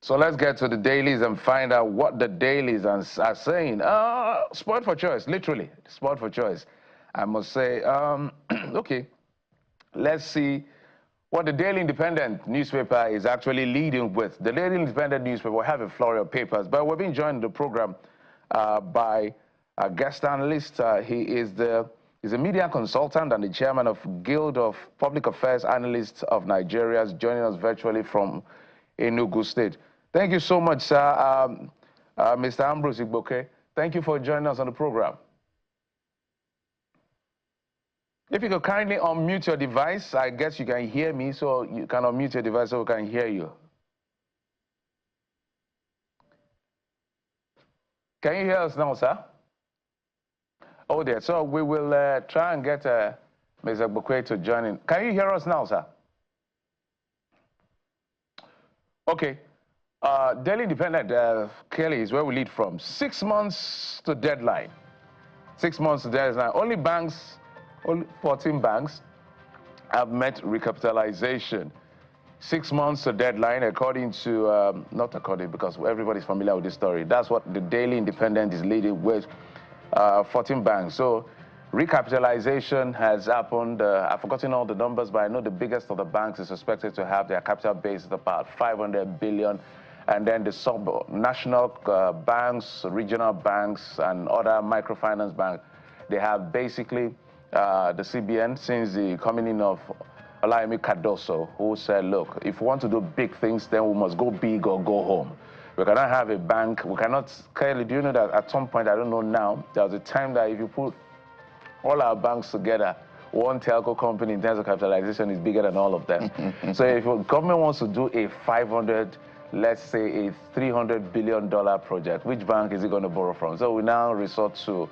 So let's get to the dailies and find out what the dailies are saying. Sport for choice, literally, sport for choice. I must say, okay, let's see what the Daily Independent newspaper is actually leading with. The Daily Independent newspaper will have a flurry of papers, but we're being joined in the program by a guest analyst. He's a media consultant and the chairman of Guild of Public Affairs Analysts of Nigeria, joining us virtually from Enugu State. Thank you so much, sir. Mr. Ambrose Igboke, thank you for joining us on the program. If you could kindly unmute your device, I guess you can hear me, so you can unmute your device so we can hear you. Can you hear us now, sir? Oh, dear. So we will try and get Mr. Igboke to join in. Can you hear us now, sir? Okay. Daily Independent, clearly, is where we lead from. 6 months to deadline. 6 months to deadline. Only 14 banks have met recapitalization. 6 months to deadline, according to, not according, because everybody's familiar with this story. That's what the Daily Independent is leading with, 14 banks. So recapitalization has happened. I've forgotten all the numbers, but I know the biggest of the banks is expected to have their capital base at about 500 billion. And then the sub-national banks, regional banks, and other microfinance banks, they have basically the CBN, since the coming in of Olayemi Cardoso, who said, look, if we want to do big things, then we must go big or go home. We cannot have a bank. We cannot, Kelly, do you know that at some point, I don't know now, there was a time that if you put all our banks together, one telco company in terms of capitalization is bigger than all of them. So if the government wants to do a 500, let's say a $300 billion project, which bank is it going to borrow from? So we now resort to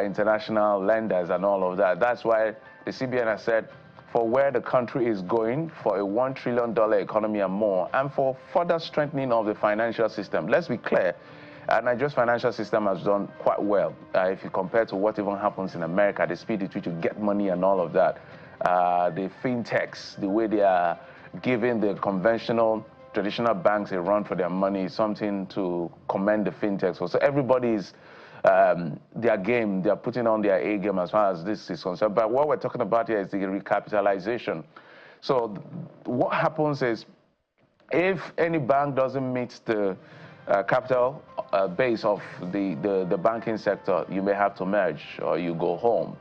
international lenders and all of that. That's why the CBN has said, for where the country is going, for a $1 trillion economy and more, and for further strengthening of the financial system. Let's be clear, Nigeria's financial system has done quite well. If you compare to what even happens in America, the speed at which you get money and all of that, the fintechs, the way they are giving the conventional, traditional banks a run for their money is something to commend the fintechs for. So everybody's their game, they're putting on their A game as far as this is concerned. But what we're talking about here is the recapitalization. So what happens is, if any bank doesn't meet the capital base of the banking sector, you may have to merge or you go home.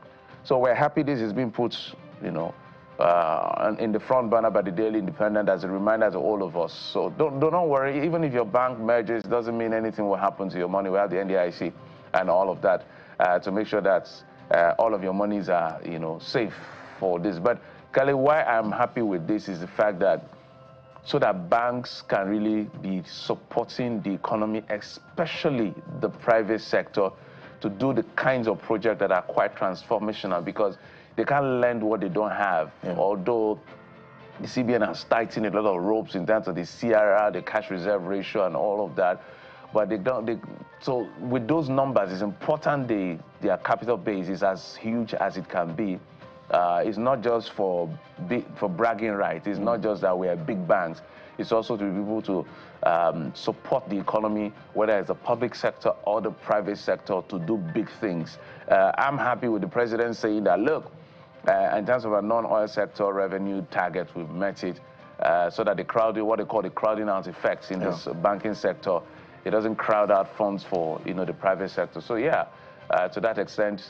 So we're happy this is being put, you know, in the front burner by the Daily Independent as a reminder to all of us. So don't worry, even if your bank merges, doesn't mean anything will happen to your money. We have the NDIC and all of that to make sure that all of your monies are, you know, safe for this. But Kelly, why I'm happy with this is the fact that so that banks can really be supporting the economy, especially the private sector, to do the kinds of projects that are quite transformational, because they can't lend what they don't have. Yeah. Although the CBN has tightened a lot of ropes in terms of the CRR, the cash reserve ratio, and all of that. But they don't. So with those numbers, it's important their capital base is as huge as it can be. It's not just for bragging rights. It's not just that we are big banks. It's also to be able to support the economy, whether it's the public sector or the private sector, to do big things. I'm happy with the president saying that, look, in terms of a non-oil sector revenue target, we've met it, so that what they call the crowding out effects in this banking sector, it doesn't crowd out funds for, you know, the private sector. So yeah, to that extent,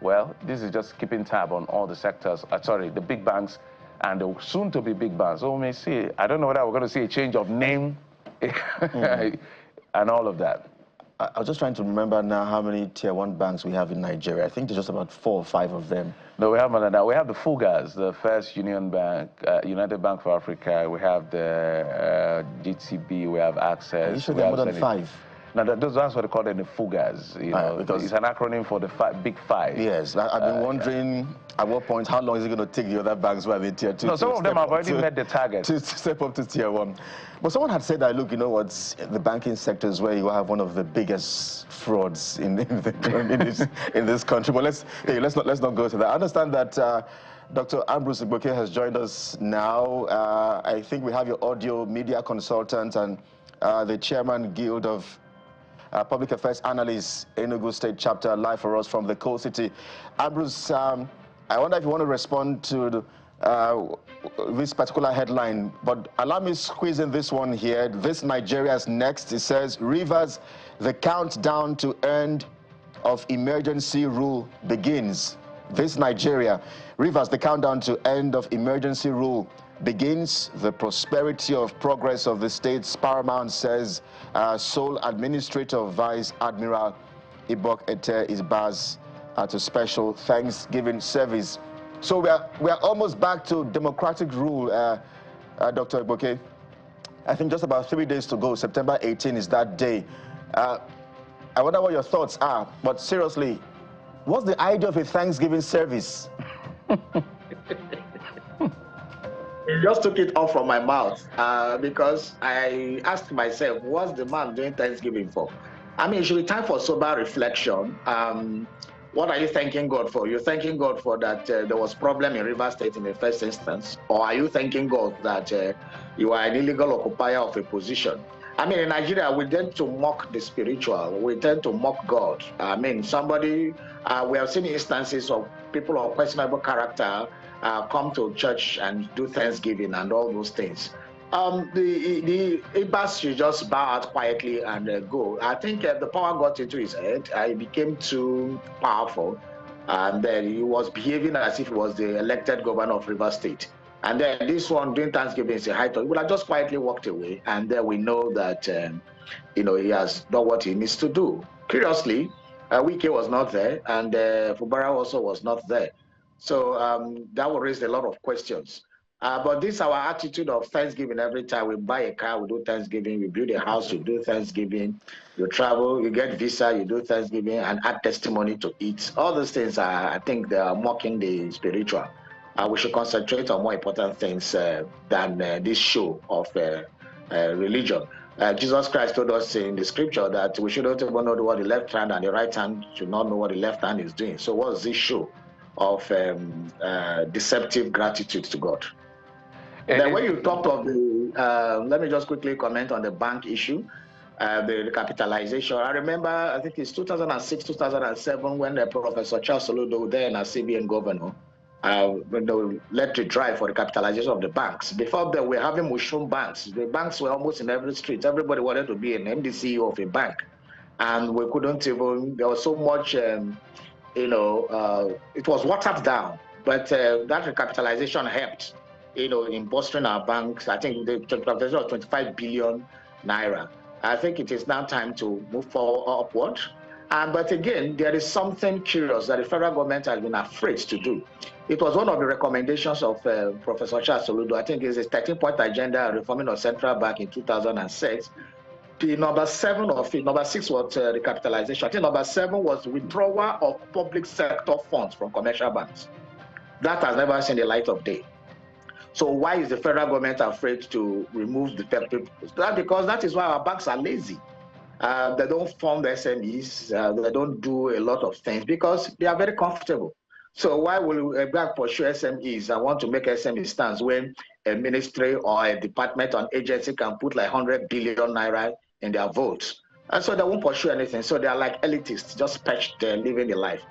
well, this is just keeping tab on all the sectors, the big banks and the soon-to-be big banks. So we may see, I don't know whether we're going to see a change of name and all of that. I was just trying to remember now how many Tier 1 banks we have in Nigeria. I think there's just about 4 or 5 of them. No, we have more than that. We have the FUGAs, the First Union Bank, United Bank for Africa. We have the GTB. We have Access. Are you sure there are more than 5? No, that's what they call them, the FUGAs. You know, because it's an acronym for the big 5. Yes, I've been wondering at what point, how long is it going to take the other banks who are in Tier 2? No, some of them have already met the target. To step up to Tier 1. But someone had said that, look, you know what, the banking sector is where you have one of the biggest frauds in this country. But let's not go to that. I understand that Dr. Ambrose Igboke has joined us now. I think we have your audio media consultant and the chairman guild of public affairs analysts, Enugu State Chapter, live for us from the coal city. Ambrose, I wonder if you want to respond to this particular headline, but allow me to squeeze in this one here. This Nigeria's next. It says, Rivers, the countdown to end of emergency rule begins. This Nigeria, Rivers, the countdown to end of emergency rule begins. The prosperity of progress of the state's paramount, says sole administrator Vice Admiral Ibok Ete Isbaz at a special Thanksgiving service. So we are almost back to democratic rule, Dr. Igboke. I think just about 3 days to go. September 18 is that day. I wonder what your thoughts are, but seriously, what's the idea of a Thanksgiving service? You just took it off from my mouth because I asked myself, what's the man doing Thanksgiving for? I mean, it should be time for sober reflection. What are you thanking God for? You're thanking God for that there was problem in Rivers State in the first instance, or are you thanking God that you are an illegal occupier of a position? I mean, in Nigeria, we tend to mock the spiritual. We tend to mock God. I mean, we have seen instances of people of questionable character come to church and do Thanksgiving and all those things. The Ibas should just bow out quietly and go. I think the power got into his head. He became too powerful, and then he was behaving as if he was the elected governor of Rivers State. And then this one doing Thanksgiving is a high time. He would have just quietly walked away, and then we know that he has done what he needs to do. Curiously, Wike was not there, and Fubara also was not there. So that will raise a lot of questions. But this is our attitude of Thanksgiving. Every time we buy a car, we do Thanksgiving. We build a house, we do Thanksgiving. You travel, you get visa, you do Thanksgiving, and add testimony to it. All those things, I think they are mocking the spiritual. We should concentrate on more important things than this show of religion. Jesus Christ told us in the scripture that we shouldn't even know what the left hand and the right hand should not know what the left hand is doing. So what's this show of deceptive gratitude to God? Then when you talked of the, let me just quickly comment on the bank issue, the recapitalization. I remember, I think it's 2006, 2007, when Professor Charles Soludo, then as CBN governor, led the drive for the capitalization of the banks. Before that, we were having mushroom banks. The banks were almost in every street. Everybody wanted to be an MD CEO of a bank. And we couldn't even, there was so much, it was watered down. But that recapitalization helped, in bolstering our banks. I think the capitalization of 25 billion naira. I think it is now time to move forward upward. But again, there is something curious that the federal government has been afraid to do. It was one of the recommendations of Professor Charles Soludo. I think it's a 13-point agenda reforming of central bank in 2006. The number 7 of it, number 6 was recapitalization. I think number 7 was withdrawal of public sector funds from commercial banks. That has never seen the light of day. So why is the federal government afraid to remove the people? That's because that is why our banks are lazy. They don't fund SMEs. They don't do a lot of things because they are very comfortable. So why will a bank pursue SMEs and want to make SME stands when a ministry or a department or an agency can put like 100 billion naira in their votes? And so they won't pursue anything. So they are like elitists, just perched there, living the life.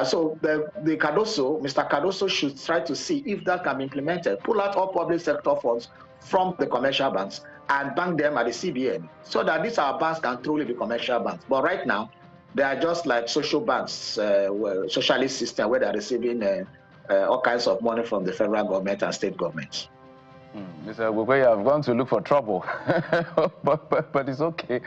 So the Cardoso, Mr. Cardoso should try to see if that can be implemented. Pull out all public sector funds from the commercial banks and bank them at the CBN so that these our banks can truly be commercial banks. But right now, they are just like social banks, socialist system where they are receiving all kinds of money from the federal government and state governments. Mr. Igboke, I've gone to look for trouble, but it's okay.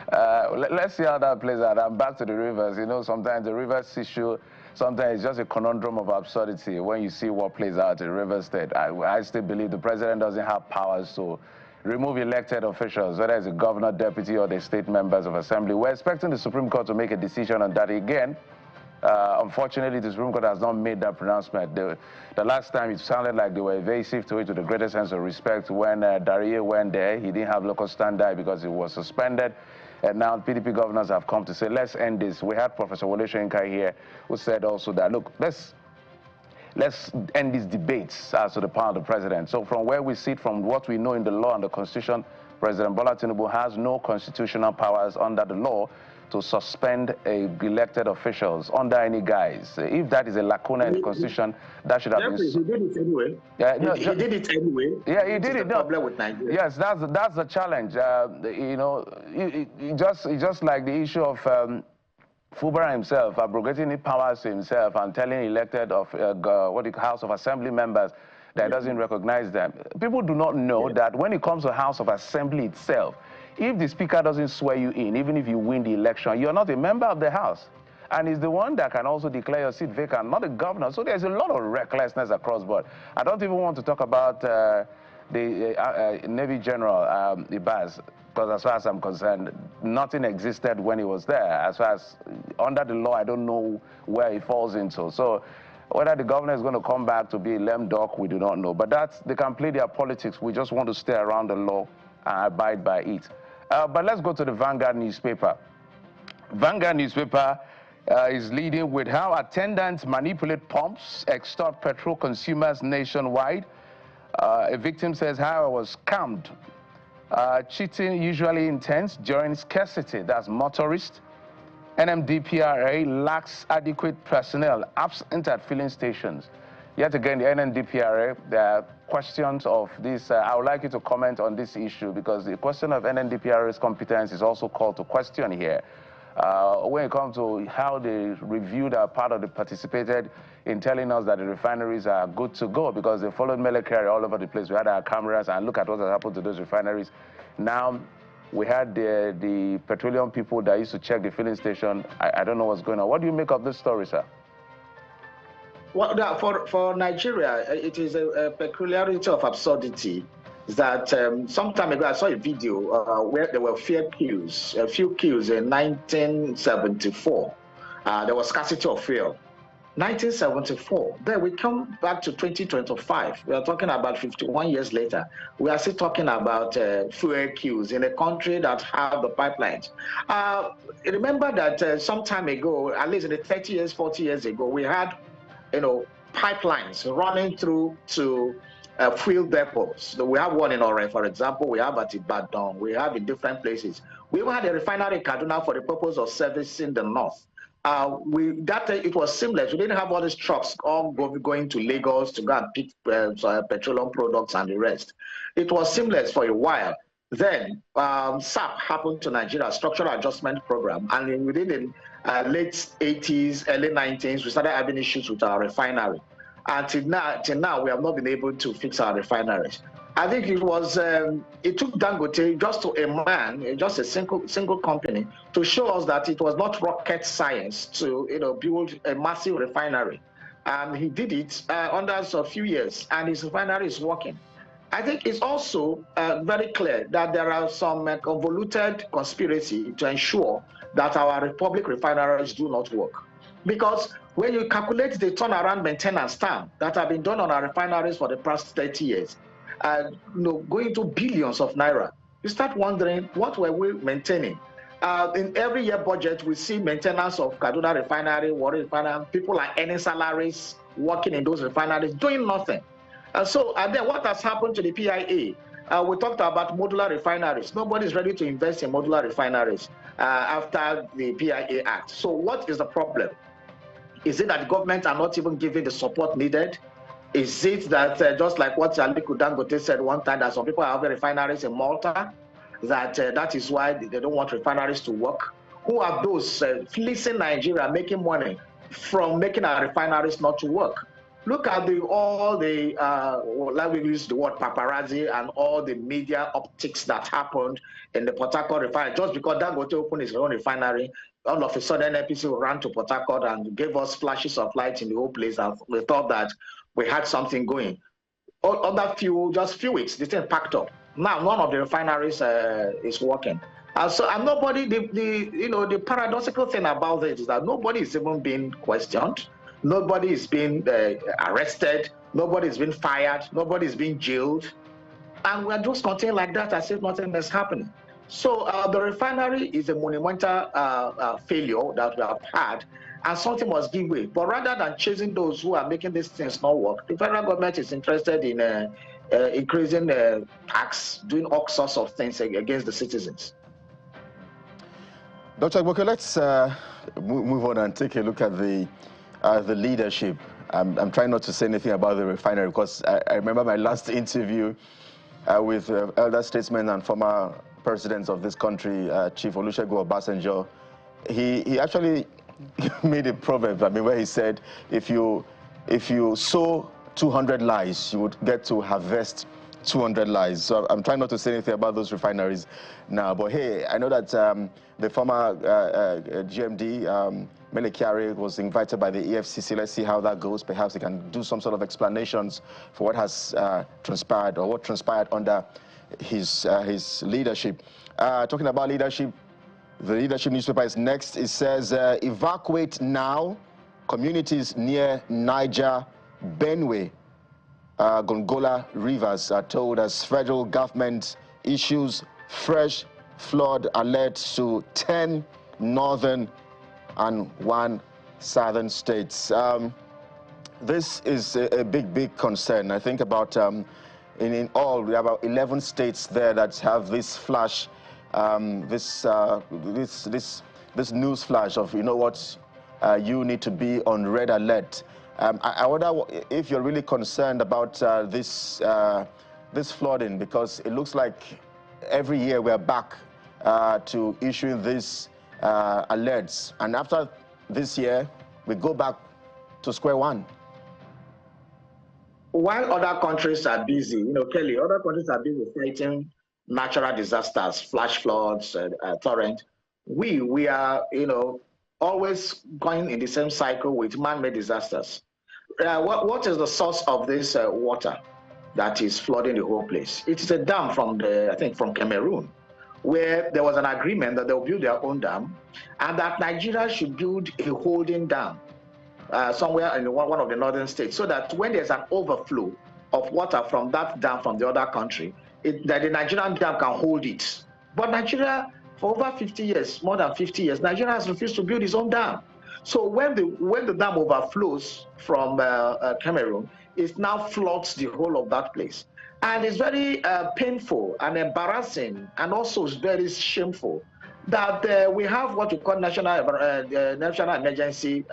Let's see how that plays out. I'm back to the rivers. Sometimes the rivers issue, sometimes it's just a conundrum of absurdity when you see what plays out in Rivers State. I still believe the president doesn't have powers to remove elected officials, whether it's a governor, deputy, or the state members of assembly. We're expecting the Supreme Court to make a decision on that again. Unfortunately, the Supreme Court has not made that pronouncement. The last time it sounded like they were evasive to it, to the greatest sense of respect, when Darie went there. He didn't have local standby because he was suspended. And now PDP governors have come to say, let's end this. We had Professor Wole Soyinka here who said also that, look, let's end these debates as to the power of the president. So from where we sit, from what we know in the law and the constitution, President Bola Tinubu has no constitutional powers under the law to suspend elected officials under any guise. If that is a lacuna in the constitution, that should have been. He did it anyway. Yeah, no, he did it anyway. Yeah, he did it. The problem with Nigeria. Yes, that's the challenge. You know, just like the issue of Fubara himself abrogating his powers to himself and telling elected of House of Assembly members that he doesn't recognize them. People do not know that when it comes to House of Assembly itself, if the Speaker doesn't swear you in, even if you win the election, you're not a member of the House. And he's the one that can also declare your seat vacant, not the governor. So there's a lot of recklessness across board. I don't even want to talk about the Navy General, Ibaz, because as far as I'm concerned, nothing existed when he was there. As far as under the law, I don't know where he falls into. So whether the governor is going to come back to be a lame dog, we do not know. But they can play their politics. We just want to stay around the law and abide by it. But let's go to the Vanguard newspaper. Vanguard newspaper is leading with how attendants manipulate pumps, extort petrol consumers nationwide. A victim says how I was scammed. Cheating usually intense during scarcity. That's motorist. NMDPRA lacks adequate personnel, absent at filling stations. Yet again, the NMDPRA, there are questions of this. I would like you to comment on this issue because the question of NMDPRA's competence is also called to question here. When it comes to how they reviewed our part of the participated in telling us that the refineries are good to go because they followed military all over the place. We had our cameras and look at what has happened to those refineries. Now, we had the petroleum people that used to check the filling station. I don't know what's going on. What do you make of this story, sir? Well, for Nigeria, it is a peculiarity of absurdity that some time ago I saw a video where there were a few queues in 1974. There was scarcity of fuel. 1974. Then we come back to 2025. We are talking about 51 years later. We are still talking about fuel queues in a country that have the pipelines. Remember that some time ago, at least in the 30 years, 40 years ago, we had, pipelines running through to fuel depots. So we have one in Ore, for example. We have at Ibadan. We have in different places. We even had a refinery in Kaduna for the purpose of servicing the north. It was seamless. We didn't have all these trucks all going to Lagos to go and pick petroleum products and the rest. It was seamless for a while. Then SAP happened to Nigeria, Structural Adjustment Program, and within the late 80s, early 90s, we started having issues with our refinery. And till now, we have not been able to fix our refineries. I think it was, it took Dangote just to a man, just a single company, to show us that it was not rocket science to, build a massive refinery. And he did it under a few years, and his refinery is working. I think it's also very clear that there are some convoluted conspiracy to ensure that our public refineries do not work. Because when you calculate the turnaround maintenance time that have been done on our refineries for the past 30 years, going to billions of naira, you start wondering, what were we maintaining? In every year budget, we see maintenance of Kaduna refinery, Warri refinery. People are earning salaries, working in those refineries, doing nothing. And then what has happened to the PIA? We talked about modular refineries. Nobody's ready to invest in modular refineries after the PIA Act. So what is the problem? Is it that the government are not even giving the support needed? Is it that just like what Aliko Dangote said one time, that some people are having refineries in Malta, that is why they don't want refineries to work? Who are those fleecing Nigeria, making money from making our refineries not to work? Look at all the like we use the word paparazzi and all the media optics that happened in the Port Harcourt refinery. Just because Dangote opened his own refinery, all of a sudden NPC ran to Port Harcourt and gave us flashes of light in the whole place, and we thought that we had something going. Just few weeks, the thing packed up. Now none of the refineries is working. And nobody, the paradoxical thing about this is that nobody is even being questioned. Nobody is being arrested. Nobody is being fired. Nobody is being jailed. And we're just contained like that as if nothing is happening. So the refinery is a monumental failure that we have had, and something must give way. But rather than chasing those who are making these things not work, the federal government is interested in increasing tax, doing all sorts of things against the citizens. Dr. Agboke, let's move on and take a look at the leadership. I'm trying not to say anything about the refinery because I remember my last interview with elder statesmen and former presidents of this country, Chief Olusegun Obasanjo. He actually made a proverb, where he said, if you sow 200 lies, you would get to harvest 200 lies. So I'm trying not to say anything about those refineries now. But hey, I know that the former GMD, Mele Kyari, was invited by the EFCC. Let's see how that goes. Perhaps he can do some sort of explanations for what has transpired or what transpired under his leadership. Talking about leadership, the leadership newspaper is next. It says, evacuate now. Communities near Niger, Benue, Gongola rivers are told as federal government issues fresh flood alerts to 10 northern and 1 southern states. This is a big concern. I think about in all we have about 11 states there that have this flash, this news flash of, you know what, you need to be on red alert. I wonder if you're really concerned about this flooding, because it looks like every year we're back to issuing these alerts, and after this year we go back to square one. While other countries are busy, Kelly, other countries are busy fighting natural disasters, flash floods, torrent. We are, always going in the same cycle with man-made disasters. What is the source of this water that is flooding the whole place? It is a dam from from Cameroon, where there was an agreement that they'll build their own dam, and that Nigeria should build a holding dam somewhere in one of the northern states, so that when there's an overflow of water from that dam from the other country, that the Nigerian dam can hold it. But Nigeria, for over 50 years, more than 50 years, Nigeria has refused to build its own dam. So when the dam overflows from Cameroon, it now floods the whole of that place. And it's very painful and embarrassing, and also it's very shameful that we have what we call National Emergency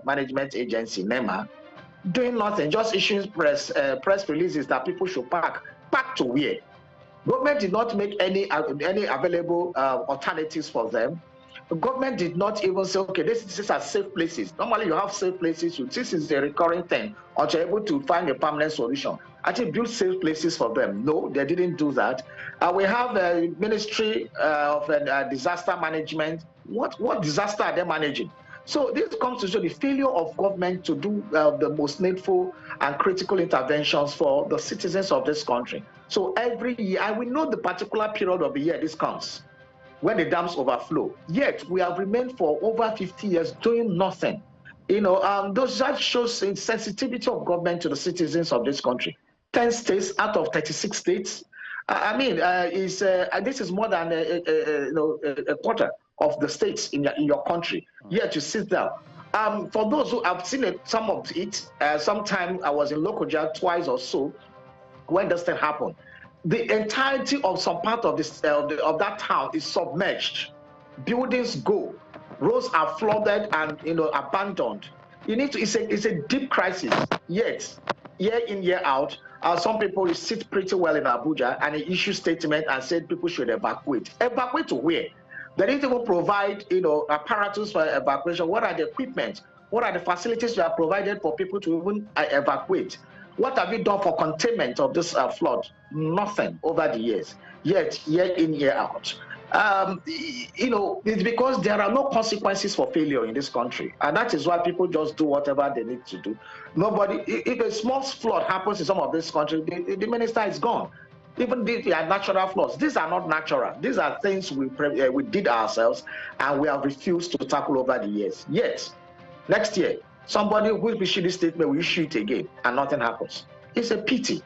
Management Agency, NEMA, doing nothing, just issuing press releases that people should pack to where? Government did not make any available alternatives for them. The government did not even say, okay, these are safe places. Normally you have safe places. This is a recurring thing until you're able to find a permanent solution. Actually build safe places for them. No, they didn't do that. We have a Ministry of Disaster Management. What disaster are they managing? So this comes to show the failure of government to do the most needful and critical interventions for the citizens of this country. So every year, and we know the particular period of the year this comes, when the dams overflow. Yet we have remained for over 50 years doing nothing. That shows insensitivity of government to the citizens of this country. 10 states out of 36 states. This is more than a quarter of the states in your country. Yet you sit down. For those who have seen some of it, sometime I was in Lokoja twice or so when this thing happened. The entirety of some part of of that town is submerged. Buildings go, roads are flooded and abandoned. It's a deep crisis. Yet, year in, year out, some people sit pretty well in Abuja and they issue statement and said people should evacuate. Evacuate to where? They didn't even provide apparatus for evacuation. What are the equipment? What are the facilities that are provided for people to even evacuate? What have you done for containment of this flood? Nothing over the years. Yet, year in, year out. It's because there are no consequences for failure in this country. And that is why people just do whatever they need to do. If a small flood happens in some of this country, the minister is gone. Even if they are natural floods, these are not natural. These are things we did ourselves and we have refused to tackle over the years. Yet, next year, somebody will issue this statement, will issue it again, and nothing happens. It's a pity.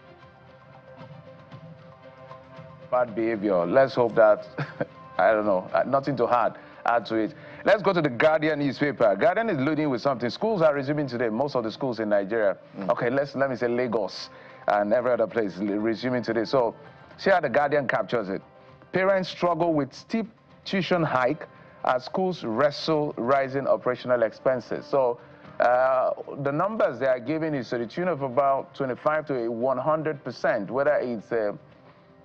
Bad behavior. Let's hope that I don't know, nothing to add to it. Let's go to the Guardian newspaper. Guardian is leading with something. Schools are resuming today. Most of the schools in Nigeria. Okay, let me say Lagos and every other place resuming today. So, see how the Guardian captures it. Parents struggle with steep tuition hike as schools wrestle rising operational expenses. So, the numbers they are giving is to the tune of about 25 to 100%, whether it's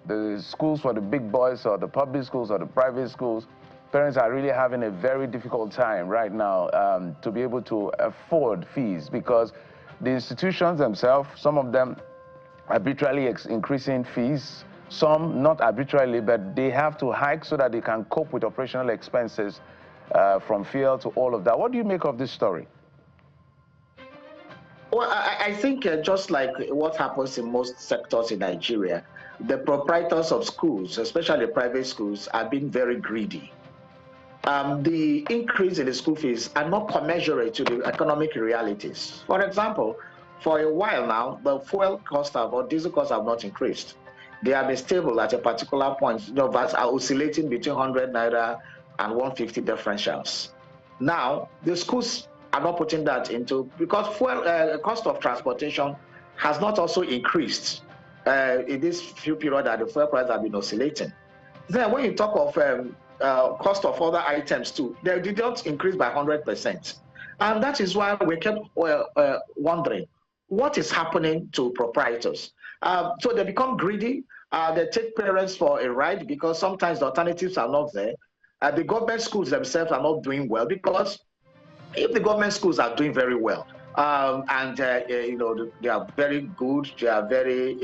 the schools for the big boys or the public schools or the private schools. Parents are really having a very difficult time right now to be able to afford fees, because the institutions themselves, some of them arbitrarily increasing fees, some not arbitrarily, but they have to hike so that they can cope with operational expenses from fuel to all of that. What do you make of this story? Well, I think just like what happens in most sectors in Nigeria, the proprietors of schools, especially private schools, are being very greedy. The increase in the school fees are not commensurate to the economic realities. For example, for a while now, the fuel cost or diesel costs have not increased. They have been stable at a particular point, that are oscillating between 100 naira and 150 differentials. Now, the schools are not putting that into, because fuel cost of transportation has not also increased in this few period that the fuel prices have been oscillating. Then when you talk of cost of other items too, they did not increase by 100%. And that is why we kept wondering, what is happening to proprietors? So they become greedy. They take parents for a ride because sometimes the alternatives are not there. The government schools themselves are not doing well, because if the government schools are doing very well, and they are very good, they are very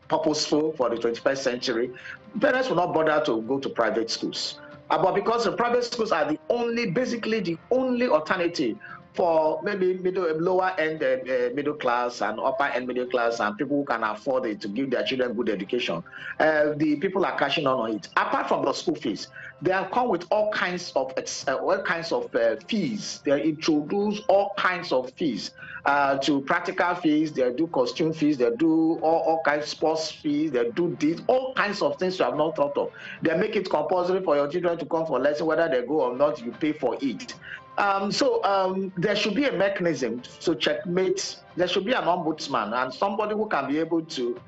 purposeful for the 21st century, parents will not bother to go to private schools. But because the private schools are basically the only alternative for maybe lower end middle class and upper end middle class and people who can afford it to give their children good education, the people are cashing on it. Apart from the school fees, they have come with all kinds of fees. They introduce all kinds of fees to practical fees. They do costume fees. They do all kinds of sports fees. They do this, all kinds of things you have not thought of. They make it compulsory for your children to come for lesson, whether they go or not. You pay for it. There should be a mechanism to checkmate. There should be an ombudsman and somebody who can be able to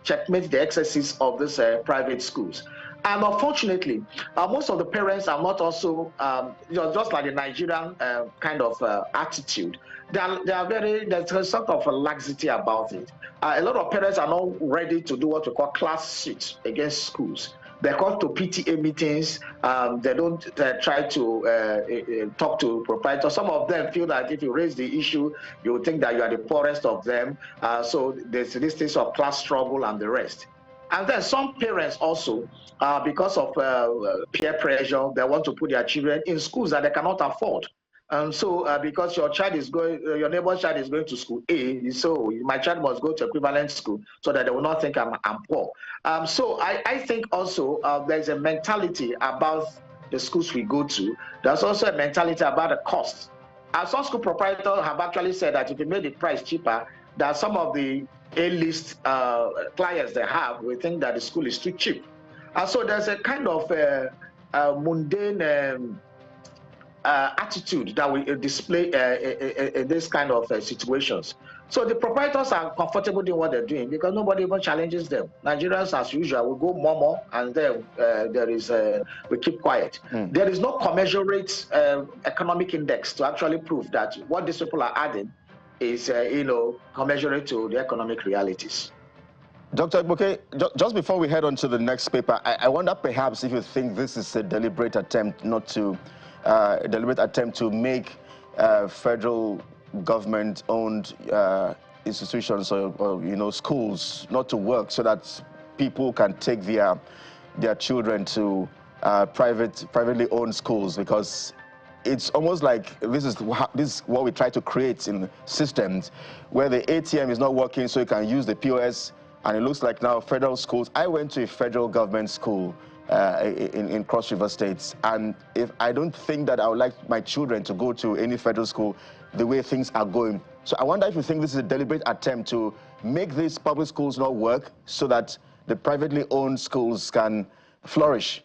checkmate the excesses of these private schools. And unfortunately, most of the parents are not also, just like the Nigerian kind of attitude. There's a sort of a laxity about it. A lot of parents are not ready to do what we call class suits against schools. They come to PTA meetings. They don't try to talk to proprietors. Some of them feel that if you raise the issue, you will think that you are the poorest of them. So there's this thing of class struggle and the rest. And then some parents also, because of peer pressure, they want to put their children in schools that they cannot afford. So because your neighbor's child is going to school A, so my child must go to equivalent school so that they will not think I'm poor. So I think also there's a mentality about the schools we go to. There's also a mentality about the cost. Some school proprietors have actually said that if you made the price cheaper, that some of the A-list clients they have will think that the school is too cheap. So there's a kind of mundane attitude that we display in this kind of situations. So the proprietors are comfortable doing what they're doing because nobody even challenges them. Nigerians, as usual, will go more, and then we keep quiet. There is no commensurate economic index to actually prove that what these people are adding is, commensurate to the economic realities. Dr. Igboke, just before we head on to the next paper, I wonder perhaps if you think this is a deliberate attempt to make federal government-owned institutions or schools not to work so that people can take their children to privately owned schools, because it's almost like this is what we try to create in systems where the ATM is not working so you can use the POS, and it looks like now federal schools. I went to a federal government school in Cross River States, and if I don't think that I would like my children to go to any federal school the way things are going. So I wonder if you think this is a deliberate attempt to make these public schools not work so that the privately owned schools can flourish?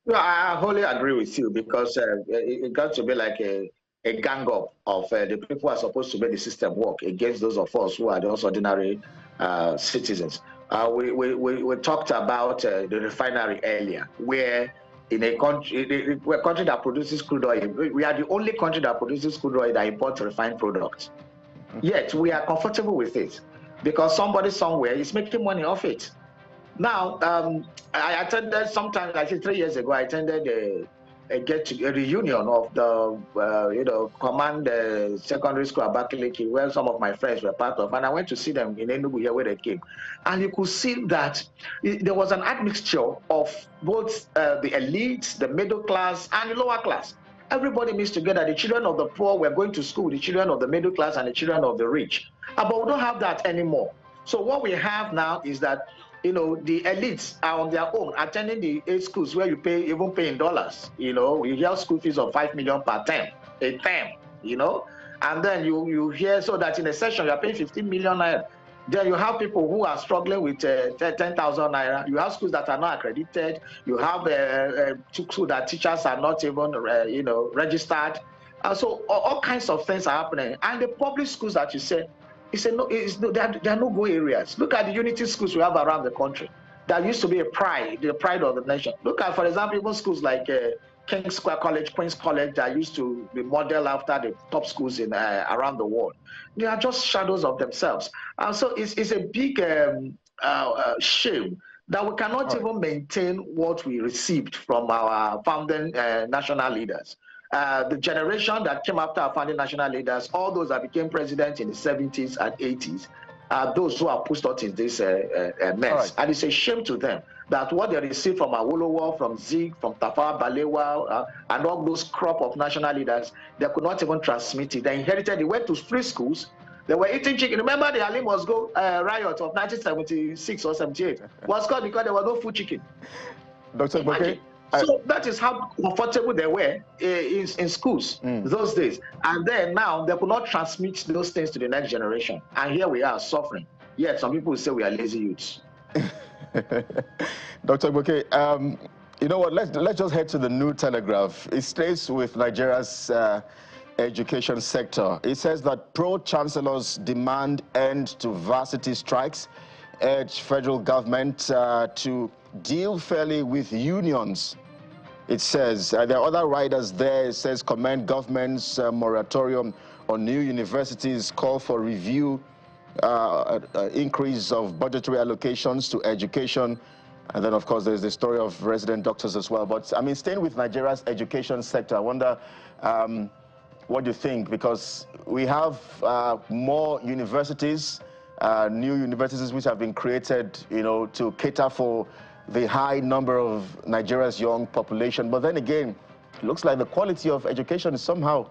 No, I wholly agree with you because it got to be like a gang up of the people who are supposed to make the system work against those of us who are those ordinary citizens. We talked about the refinery earlier, where in a country, we're a country that produces crude oil. We are the only country that produces crude oil that imports refined products. Yet we are comfortable with it because somebody somewhere is making money off it. Now, I attended sometime, I think 3 years ago, I attended a reunion of the, command secondary school at Abakaliki, where some of my friends were part of, and I went to see them in Enugu here where they came. And you could see that there was an admixture of both the elites, the middle class, and the lower class. Everybody mixed together. The children of the poor were going to school, the children of the middle class, and the children of the rich. But we don't have that anymore. So what we have now is that the elites are on their own, attending the schools where you even pay in dollars. You hear school fees of 5 million per term, a term, and then you hear so that in a session you are paying 15 million naira. Then you have people who are struggling with 10,000 naira. You have schools that are not accredited. You have schools that teachers are not even, registered. So all kinds of things are happening. And the public schools that you said, there are no go areas. Look at the unity schools we have around the country. That used to be the pride of the nation. Look at, for example, even schools like King's Square College, Queen's College, that used to be modeled after the top schools in around the world. They are just shadows of themselves. So it's a big shame that we cannot even maintain what we received from our founding national leaders. The generation that came after our founding national leaders, all those that became president in the 70s and 80s, are those who are pushed out in this mess. Right. And it's a shame to them that what they received from Awolowo, from Zig, from Tafawa Balewa, and all those crop of national leaders, they could not even transmit it. They inherited, they went to free schools, they were eating chicken. Remember the Ali Mosgo riot of 1976 or 78? Was called because there was no food chicken. Dr. Boke? So that is how comfortable they were in schools those days. And then now they could not transmit those things to the next generation. And here we are suffering. Yet some people say we are lazy youths. Dr. Boke, you know what? Let's just head to the New Telegraph. It stays with Nigeria's education sector. It says that pro-chancellors demand end to varsity strikes, urge federal government to deal fairly with unions. It says there are other riders there. It says commend government's moratorium on new universities, call for review, increase of budgetary allocations to education. And then, of course, there's the story of resident doctors as well. But, I mean, staying with Nigeria's education sector, I wonder what you think, because we have more universities, new universities which have been created, to cater for the high number of Nigeria's young population. But then again, it looks like the quality of education is somehow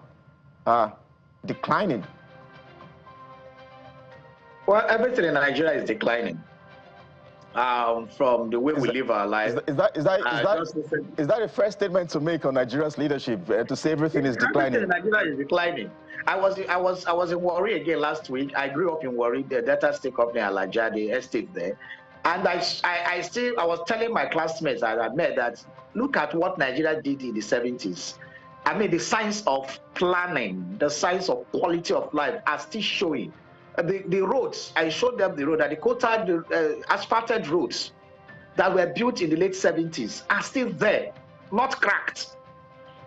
declining. Well, everything in Nigeria is declining. From the way we live our life. Is that a fair statement to make on Nigeria's leadership, to say everything is declining? Everything in Nigeria is declining. I was in Warri again last week. I grew up in Warri, the data state company Alaja, the estate there. And I was telling my classmates I met that look at what Nigeria did in the 70s. I mean, the signs of planning, the signs of quality of life are still showing. The roads, I showed them the road, and the asphalted roads that were built in the late 70s are still there, not cracked.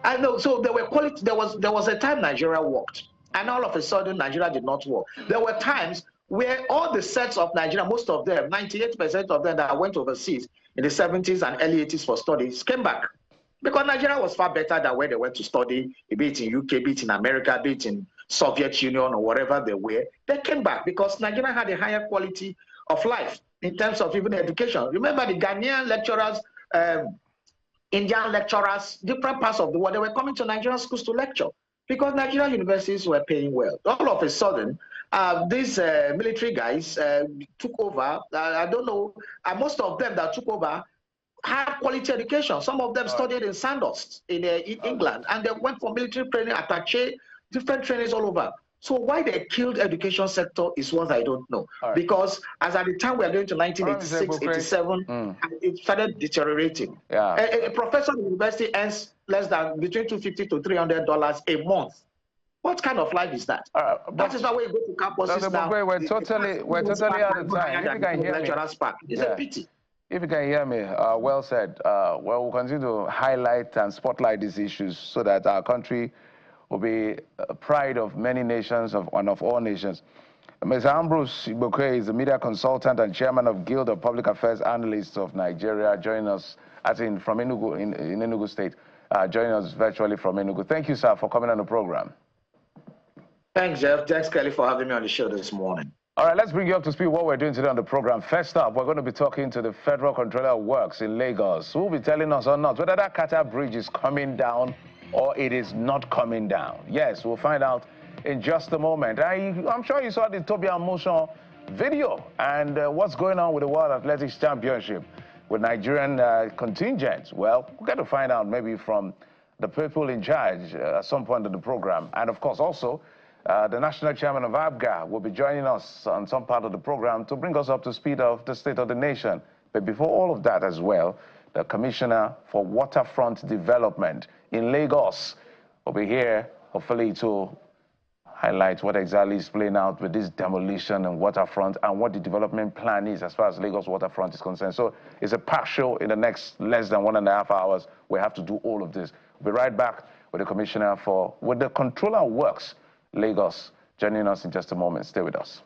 I know, so there were quality. There was a time Nigeria worked, and all of a sudden Nigeria did not work. There were times where all the sets of Nigeria, most of them, 98% of them that went overseas in the 70s and early 80s for studies, came back. Because Nigeria was far better than where they went to study, be it in UK, be it in America, be it in Soviet Union or wherever they were. They came back because Nigeria had a higher quality of life in terms of even education. Remember the Ghanaian lecturers, Indian lecturers, different parts of the world, they were coming to Nigerian schools to lecture because Nigerian universities were paying well. All of a sudden, these military guys took over. I don't know, most of them that took over had quality education. Some of them studied in Sandhurst in England, and they went for military training, attaché, different trainings all over. So why they killed education sector is what I don't know. Right. Because as at the time we are going to 1986, 87, it started deteriorating. Yeah. A professor at the university earns less than between $250 to $300 a month. What kind of life is that? That is why when you go to campuses now, we're totally out of time. If you can hear me, it's a pity. If you can hear me, well said. Well, we'll continue to highlight and spotlight these issues so that our country will be a pride of many nations, of all nations. Mr. Ambrose Igboke is the media consultant and chairman of Guild of Public Affairs Analysts of Nigeria, joining us, as in from Enugu, in Enugu State, joining us virtually from Enugu. Thank you, sir, for coming on the program. Thanks, Jeff. Thanks, Kelly, for having me on the show this morning. All right, let's bring you up to speed what we're doing today on the program. First up, we're going to be talking to the Federal Controller of Works in Lagos, who will be telling us or not whether that Qatar bridge is coming down or it is not coming down. Yes, we'll find out in just a moment. I'm sure you saw the Tobias Motion video and what's going on with the World Athletics Championship with Nigerian contingents. Well, we're going to find out maybe from the people in charge at some point in the program. And of course, also, the national chairman of ABGA will be joining us on some part of the program to bring us up to speed of the state of the nation. But before all of that as well, the Commissioner for Waterfront Development in Lagos will be here, hopefully, to highlight what exactly is playing out with this demolition and waterfront and what the development plan is as far as Lagos waterfront is concerned. So it's a packed show in the next less than 1.5 hours. We have to do all of this. We'll be right back with the Commissioner with the Controller of Works, Lagos, joining us in just a moment. Stay with us.